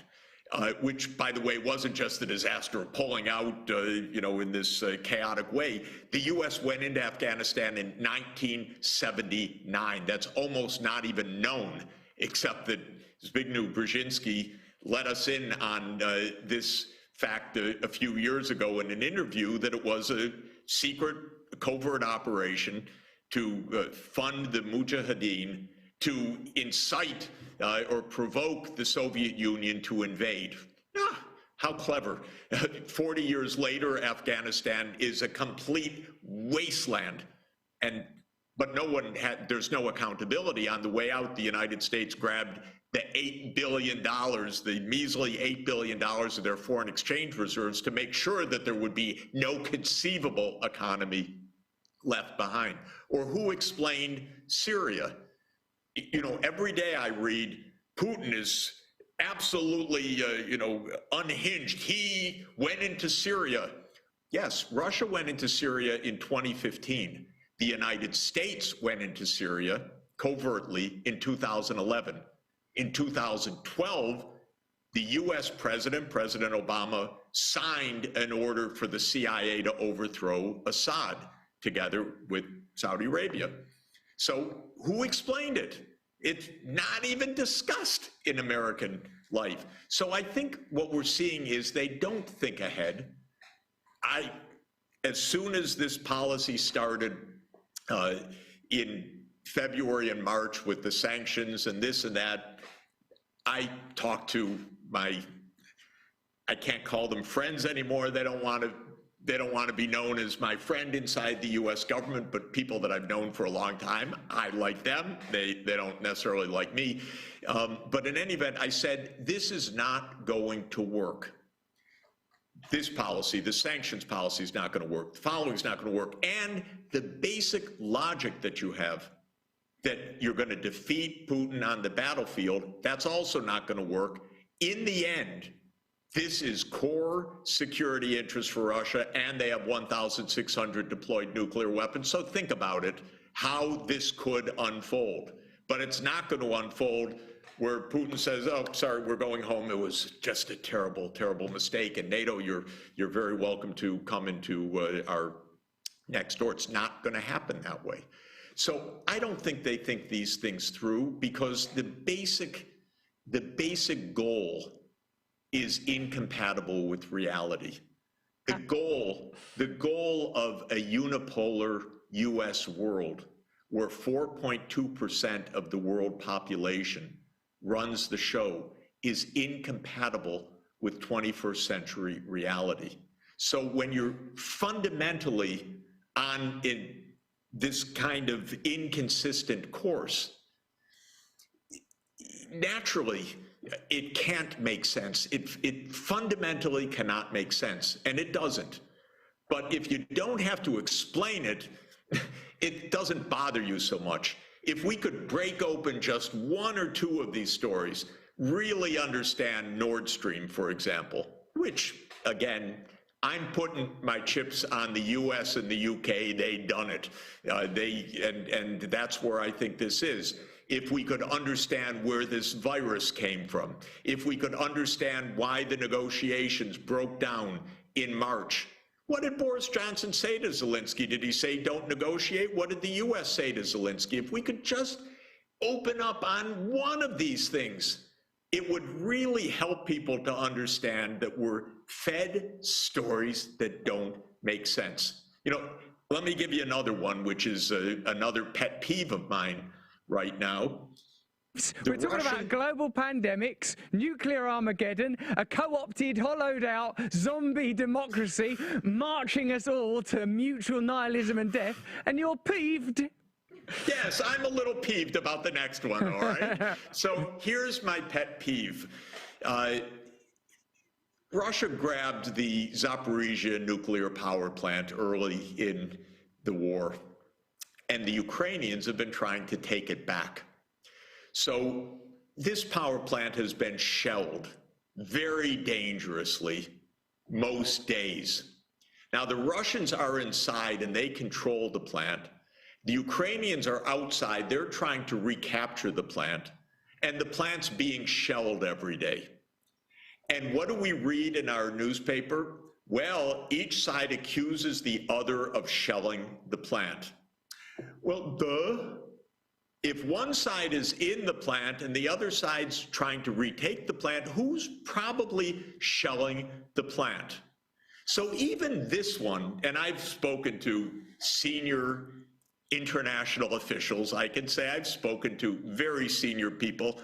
Which, by the way, wasn't just the disaster of pulling out, in this chaotic way. The U.S. went into Afghanistan in 1979. That's almost not even known, except that Zbigniew Brzezinski let us in on this fact a few years ago in an interview, that it was a secret covert operation to fund the Mujahideen, to incite or provoke the Soviet Union to invade. How clever. 40 years later, Afghanistan is a complete wasteland. But there's no accountability. On the way out, the United States grabbed the $8 billion, the measly $8 billion of their foreign exchange reserves, to make sure that there would be no conceivable economy left behind. Or who explained Syria? Every day I read Putin is absolutely, unhinged. He went into Syria. Yes, Russia went into Syria in 2015. The United States went into Syria covertly in 2011. In 2012, the US President Obama, signed an order for the CIA to overthrow Assad together with Saudi Arabia. So who explained it? It's not even discussed in American life. So I think what we're seeing is they don't think ahead. As soon as this policy started in February and March with the sanctions and this and that, I talked to I can't call them friends anymore. They don't want to be known as my friend inside the US government, but people that I've known for a long time. I like them. They don't necessarily like me. But in any event, I said, this is not going to work. This policy, the sanctions policy, is not going to work. The following is not going to work. And the basic logic that you have, that you're going to defeat Putin on the battlefield, that's also not going to work. In the end, this is core security interest for Russia, and they have 1,600 deployed nuclear weapons. So think about it, how this could unfold. But it's not going to unfold where Putin says, oh, sorry, we're going home. It was just a terrible, terrible mistake. And NATO, you're very welcome to come into our next door. It's not going to happen that way. So I don't think they think these things through, because the basic goal is incompatible with reality. The goal of a unipolar US world, where 4.2% of the world population runs the show, is incompatible with 21st century reality. So when you're fundamentally in this kind of inconsistent course, naturally, it can't make sense. It fundamentally cannot make sense, and it doesn't. But if you don't have to explain it, it doesn't bother you so much. If we could break open just one or two of these stories, really understand Nord Stream, for example, which, again, I'm putting my chips on the US and the UK. They done it. And that's where I think this is. If we could understand where this virus came from, if we could understand why the negotiations broke down in March. What did Boris Johnson say to Zelensky? Did he say don't negotiate? What did the US say to Zelensky? If we could just open up on one of these things, it would really help people to understand that we're fed stories that don't make sense. Let me give you another one, which is another pet peeve of mine right now. We're talking about global pandemics, nuclear Armageddon, a co-opted, hollowed-out zombie democracy marching us all to mutual nihilism and death, and you're peeved. Yes, I'm a little peeved about the next one, all right? So here's my pet peeve. Russia grabbed the Zaporizhia nuclear power plant early in the war, and the Ukrainians have been trying to take it back. So this power plant has been shelled very dangerously most days. Now, the Russians are inside and they control the plant. The Ukrainians are outside. They're trying to recapture the plant, and the plant's being shelled every day. And what do we read in our newspaper? Well, each side accuses the other of shelling the plant. Well, duh. If one side is in the plant and the other side's trying to retake the plant, who's probably shelling the plant? So even this one, and I've spoken to senior international officials, I can say I've spoken to very senior people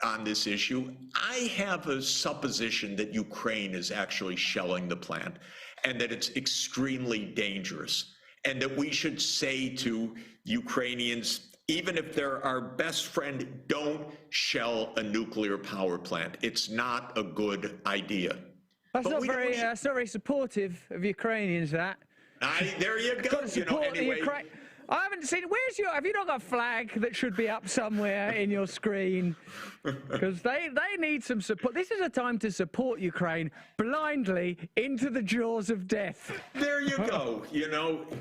on this issue. I have a supposition that Ukraine is actually shelling the plant and that it's extremely dangerous, and that we should say to Ukrainians, even if they're our best friend, don't shell a nuclear power plant. It's not a good idea. That's not very supportive of Ukrainians, that. There you go. Anyway. I haven't seen. Have you not got a flag that should be up somewhere in your screen? Because they need some support. This is a time to support Ukraine blindly into the jaws of death. There you go.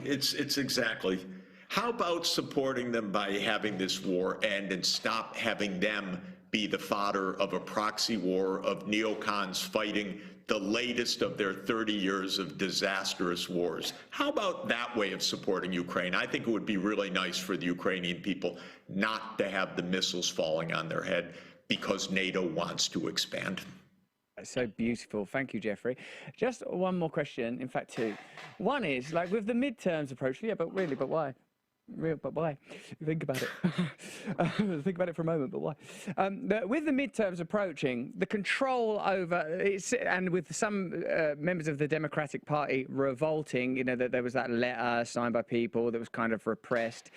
It's exactly. How about supporting them by having this war end and stop having them be the fodder of a proxy war of neocons fighting the latest of their 30 years of disastrous wars? How about that way of supporting Ukraine? I think it would be really nice for the Ukrainian people not to have the missiles falling on their head because NATO wants to expand. So beautiful. Thank you, Jeffrey. Just one more question. In fact, two. One is, like, with the midterms approach, but why? But why? Think about it. Think about it for a moment, but why? With the midterms approaching, the control over it, and with some members of the Democratic Party revolting, that there was that letter signed by people that was kind of repressed.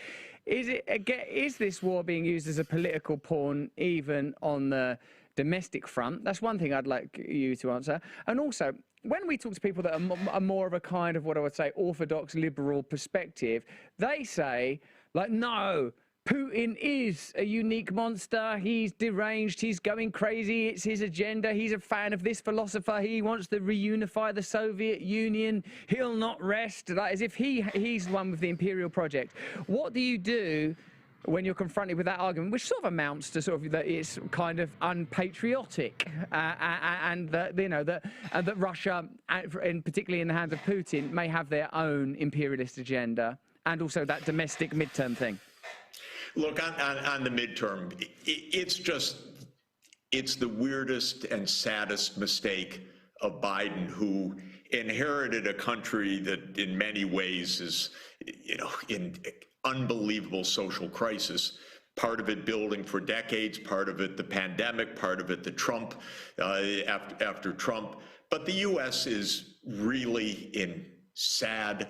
Is this war being used as a political pawn even on the domestic front? That's one thing I'd like you to answer. And also, when we talk to people that are more of a kind of what I would say orthodox liberal perspective, they say, like, no, Putin is a unique monster. He's deranged. He's going crazy. It's his agenda. He's a fan of this philosopher. He wants to reunify the Soviet Union. He'll not rest. Like, as if he's the one with the imperial project. What do you do when you're confronted with that argument, which sort of amounts to sort of that it's kind of unpatriotic, and that Russia, and particularly in the hands of Putin, may have their own imperialist agenda, and also that domestic midterm thing? Look, on the midterm, it's the weirdest and saddest mistake of Biden, who inherited a country that in many ways is, in unbelievable social crisis, part of it building for decades, part of it the pandemic, part of it the Trump, after Trump. But the U.S. is really in sad,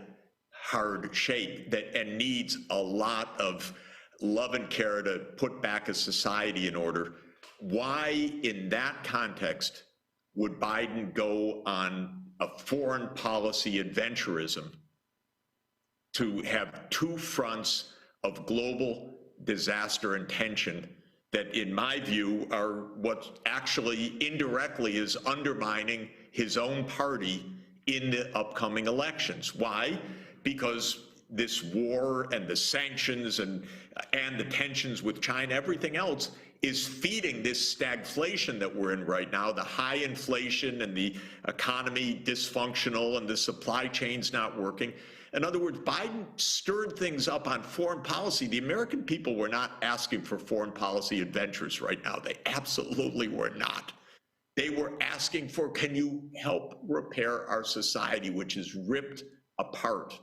hard shape and needs a lot of love and care to put back a society in order. Why, in that context, would Biden go on a foreign policy adventurism to have two fronts of global disaster and tension that, in my view, are what actually indirectly is undermining his own party in the upcoming elections? Why? Because this war and the sanctions and the tensions with China, everything else, is feeding this stagflation that we're in right now, the high inflation and the economy dysfunctional and the supply chains not working. In other words, Biden stirred things up on foreign policy. The American people were not asking for foreign policy adventures right now. They absolutely were not. They were asking for, can you help repair our society, which is ripped apart?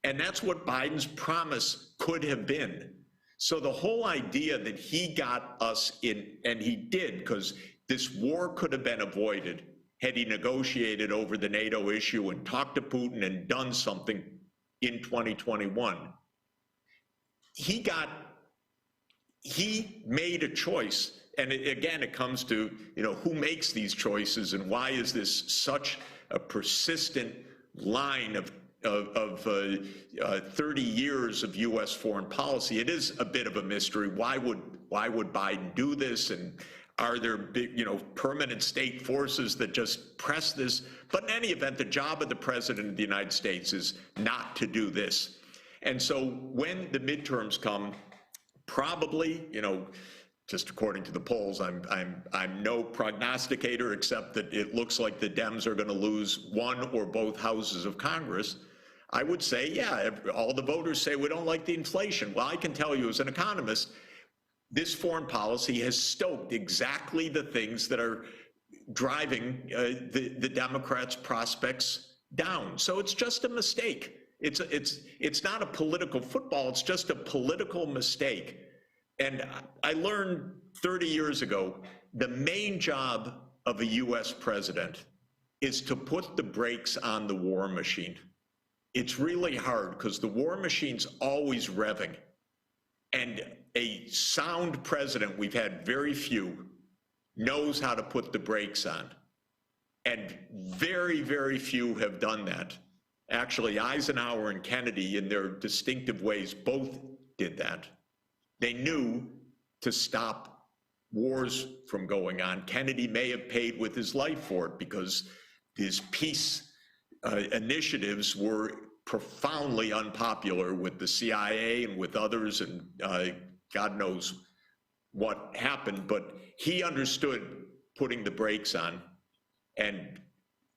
And that's what Biden's promise could have been. So the whole idea that he got us in, and he did, because this war could have been avoided had he negotiated over the NATO issue and talked to Putin and done something in 2021. He made a choice. And again, it comes to, who makes these choices and why is this such a persistent line of 30 years of U.S. foreign policy? It is a bit of a mystery. Why would Biden do this? And are there big, permanent state forces that just press this? But in any event, the job of the president of the United States is not to do this. And so when the midterms come, probably, just according to the polls, I'm no prognosticator, except that it looks like the Dems are going to lose one or both houses of Congress. I would say, yeah, all the voters say we don't like the inflation. Well, I can tell you as an economist, this foreign policy has stoked exactly the things that are driving the Democrats' prospects down. So it's just a mistake. It's not a political football. It's just a political mistake. And I learned 30 years ago, the main job of a U.S. president is to put the brakes on the war machine. It's really hard because the war machine's always revving. And a sound president, we've had very few, knows how to put the brakes on. And very, very few have done that. Actually, Eisenhower and Kennedy, in their distinctive ways, both did that. They knew to stop wars from going on. Kennedy may have paid with his life for it because his peace initiatives were profoundly unpopular with the CIA and with others, and God knows what happened, but he understood putting the brakes on.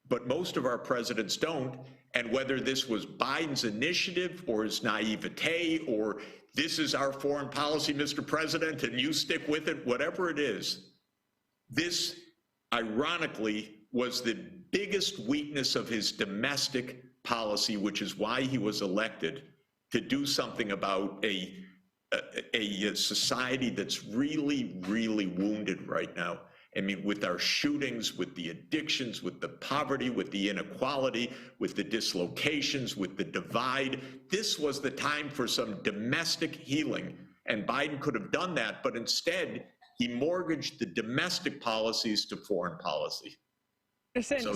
But most of our presidents don't. And whether this was Biden's initiative or his naivete or this is our foreign policy, Mr. President, and you stick with it, whatever it is, this, ironically, was the biggest weakness of his domestic policy, which is why he was elected, to do something about a society that's really, really wounded right now. I mean, with our shootings, with the addictions, with the poverty, with the inequality, with the dislocations, with the divide, this was the time for some domestic healing. And Biden could have done that, but instead, he mortgaged the domestic policies to foreign policy. In a sense,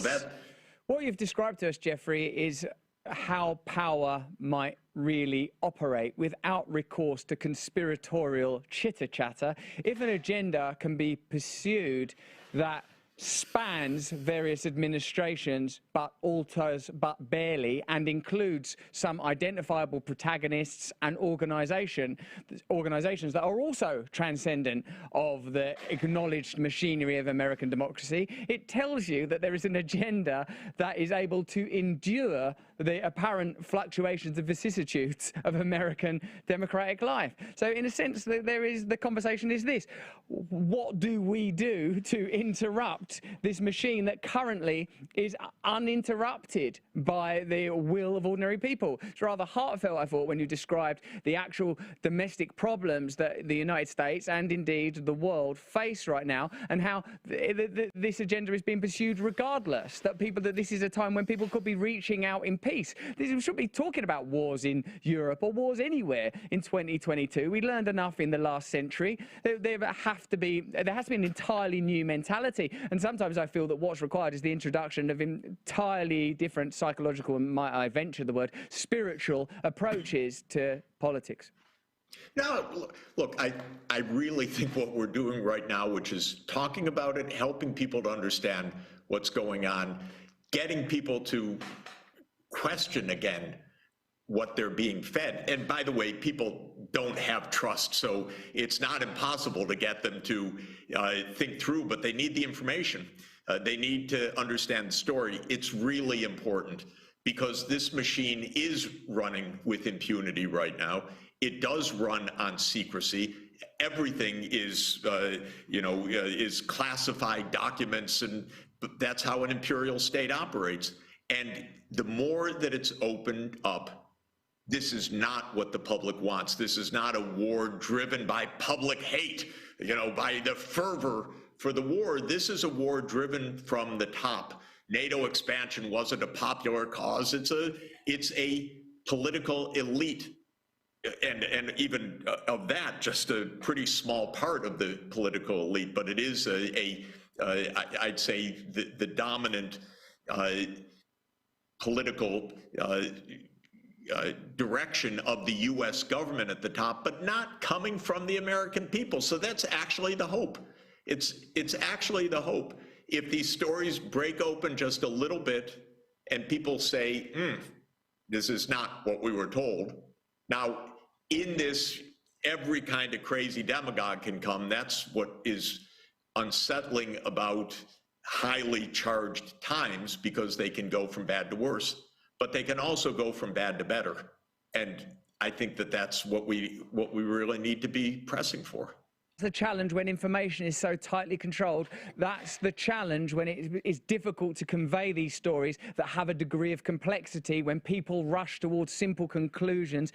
what you've described to us, Jeffrey, is how power might really operate without recourse to conspiratorial chitter-chatter. If an agenda can be pursued that spans various administrations but alters but barely and includes some identifiable protagonists and organizations that are also transcendent of the acknowledged machinery of American democracy, it tells you that there is an agenda that is able to endure the apparent fluctuations and vicissitudes of American democratic life. So in a sense, the conversation is this: what do we do to interrupt this machine that currently is uninterrupted by the will of ordinary people? It's rather heartfelt, I thought, when you described the actual domestic problems that the United States and indeed the world face right now, and how this agenda is being pursued regardless, that this is a time when people could be reaching out in peace. We shouldn't be talking about wars in Europe or wars anywhere in 2022. We learned enough in the last century. There has to be an entirely new mentality, and sometimes I feel that what's required is the introduction of entirely different psychological, and might I venture the word, spiritual approaches to politics. No, look, I really think what we're doing right now, which is talking about it, helping people to understand what's going on, getting people to question again what they're being fed. And by the way, people don't have trust, so it's not impossible to get them to think through, but they need the information. They need to understand the story. It's really important because this machine is running with impunity right now. It does run on secrecy. Everything is, is classified documents, and that's how an imperial state operates. And the more that it's opened up, this is not what the public wants. This is not a war driven by public hate, by the fervor for the war. This is a war driven from the top. NATO expansion wasn't a popular cause. It's a political elite, and even of that, just a pretty small part of the political elite. But it is I'd say the dominant political direction of the U.S. government at the top, but not coming from the American people. So that's actually the hope. It's actually the hope. If these stories break open just a little bit and people say, this is not what we were told. Now, in this, every kind of crazy demagogue can come. That's what is unsettling about highly charged times, because they can go from bad to worse, but they can also go from bad to better. And I think that that's what we really need to be pressing for. The challenge when information is so tightly controlled. That's the challenge when it is difficult to convey these stories that have a degree of complexity, when people rush towards simple conclusions,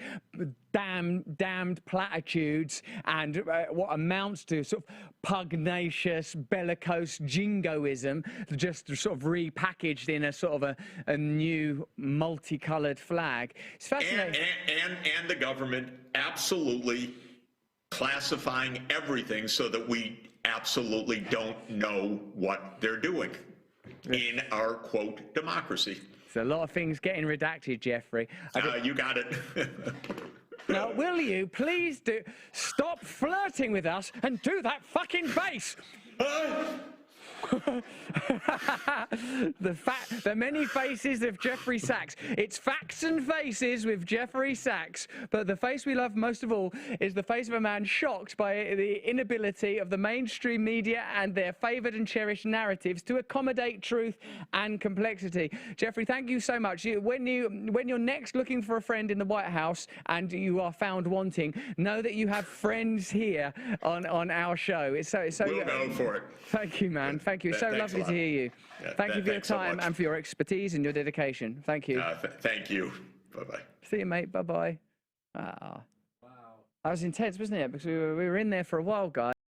damned platitudes, and what amounts to sort of pugnacious, bellicose jingoism, just sort of repackaged in a sort of a new multicolored flag. It's fascinating. And the government absolutely classifying everything so that we absolutely don't know what they're doing in our, quote, democracy. There's a lot of things getting redacted, Jeffrey. You got it. Now, will you please stop flirting with us and do that fucking face? The many faces of Jeffrey Sachs. It's facts and faces with Jeffrey Sachs, but the face we love most of all is the face of a man shocked by the inability of the mainstream media and their favoured and cherished narratives to accommodate truth and complexity. Jeffrey, thank you so much. When you're next looking for a friend in the White House and you are found wanting, know that you have friends here on our show. We'll go for it. Thank you, man. Thank you. So lovely to hear you. Yeah, thank you for your time and for your expertise and your dedication. Thank you. Thank you. Bye-bye. See you, mate. Bye-bye. Wow. That was intense, wasn't it? Because we were in there for a while, guys.